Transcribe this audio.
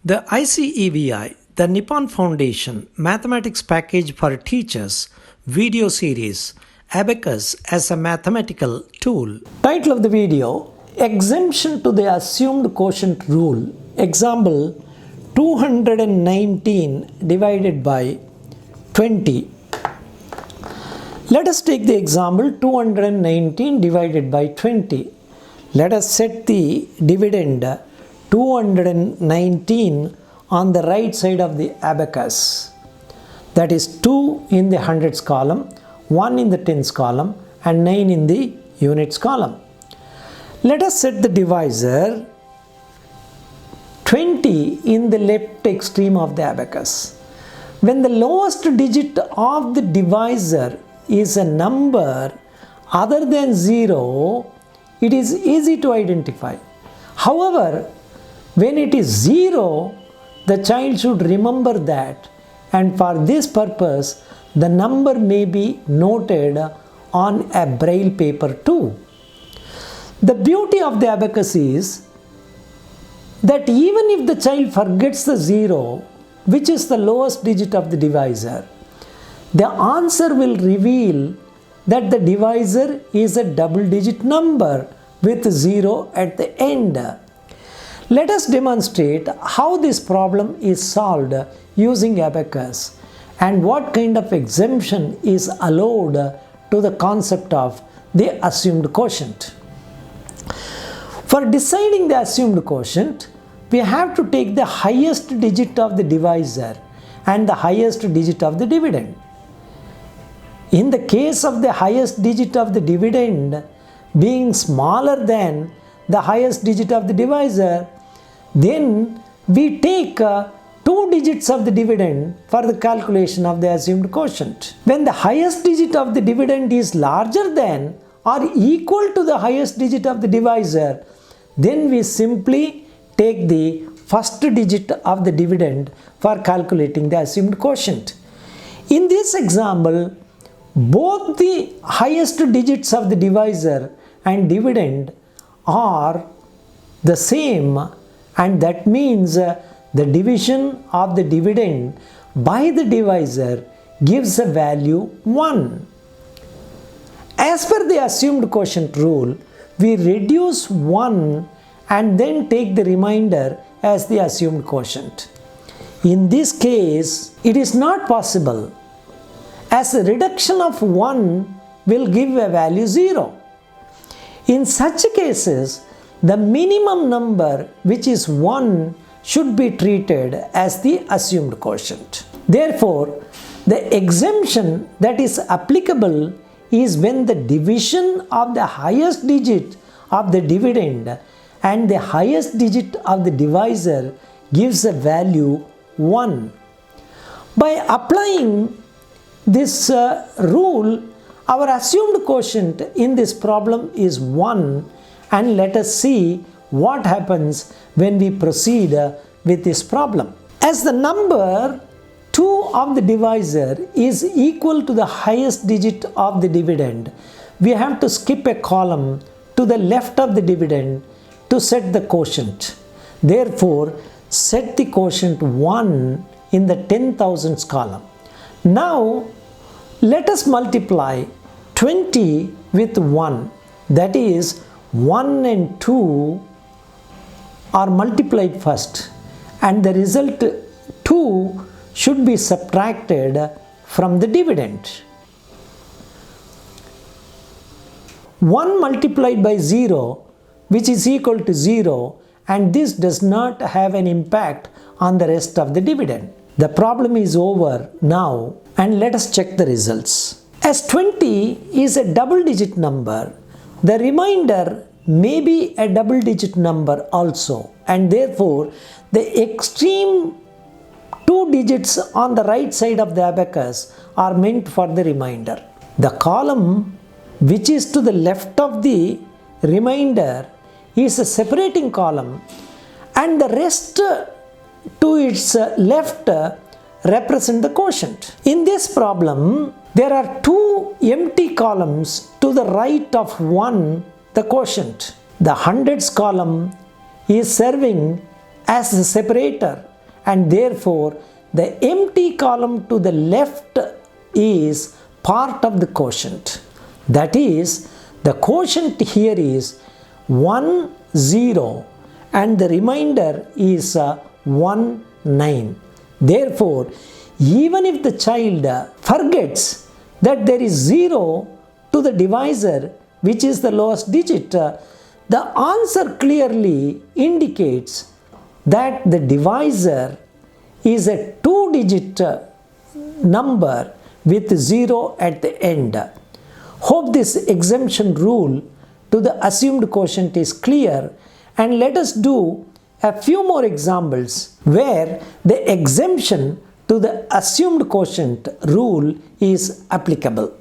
The ICEVI, the Nippon Foundation Mathematics Package for Teachers video series, Abacus as a Mathematical Tool. Title of the video, Exemption to the Assumed Quotient Rule. Example, 219 divided by 20. Let us take the example 219 divided by 20. Let us set the dividend 219 on the right side of the abacus. That is 2 in the hundreds column, 1 in the tens column and 9 in the units column. Let us set the divisor 20 in the left extreme of the abacus. When the lowest digit of the divisor is a number other than 0, it is easy to identify. However, when it is 0, the child should remember that, and for this purpose, the number may be noted on a braille paper too. The beauty of the abacus is that even if the child forgets the 0, which is the lowest digit of the divisor, the answer will reveal that the divisor is a double-digit number with 0 at the end. Let us demonstrate how this problem is solved using abacus and what kind of exemption is allowed to the concept of the assumed quotient. For deciding the assumed quotient, we have to take the highest digit of the divisor and the highest digit of the dividend. In the case of the highest digit of the dividend being smaller than the highest digit of the divisor, then we take 2 digits of the dividend for the calculation of the assumed quotient. When the highest digit of the dividend is larger than or equal to the highest digit of the divisor, then we simply take the first digit of the dividend for calculating the assumed quotient. In this example, both the highest digits of the divisor and dividend are the same, and that means the division of the dividend by the divisor gives a value 1. As per the assumed quotient rule, we reduce 1 and then take the remainder as the assumed quotient. In this case, it is not possible, as a reduction of 1 will give a value 0. In such cases, the minimum number, which is 1, should be treated as the assumed quotient. Therefore, the exemption that is applicable is when the division of the highest digit of the dividend and the highest digit of the divisor gives a value 1. By applying this rule, our assumed quotient in this problem is 1, and let us see what happens when we proceed with this problem. As the number 2 of the divisor is equal to the highest digit of the dividend, we have to skip a column to the left of the dividend to set the quotient. Therefore, set the quotient 1 in the 10,000s column. Now, let us multiply 20 with 1, that is 1 and 2 are multiplied first, and the result 2 should be subtracted from the dividend. 1 multiplied by 0, which is equal to 0, and this does not have an impact on the rest of the dividend. The problem is over now, and let us check the results. As 20 is a double-digit number, the remainder may be a double-digit number also, and therefore the extreme 2 digits on the right side of the abacus are meant for the remainder. The column which is to the left of the remainder is a separating column, and the rest to its left represent the quotient. In this problem, there are 2 empty columns to the right of 1, the quotient. The hundreds column is serving as the separator and therefore the empty column to the left is part of the quotient. That is, the quotient here is 1, 0 and the remainder is 1, 9. Therefore, even if the child forgets that there is 0 to the divisor, which is the lowest digit, the answer clearly indicates that the divisor is a 2-digit number with 0 at the end. Hope this exemption rule to the assumed quotient is clear, and let us do a few more examples where the exemption to the assumed quotient rule is applicable.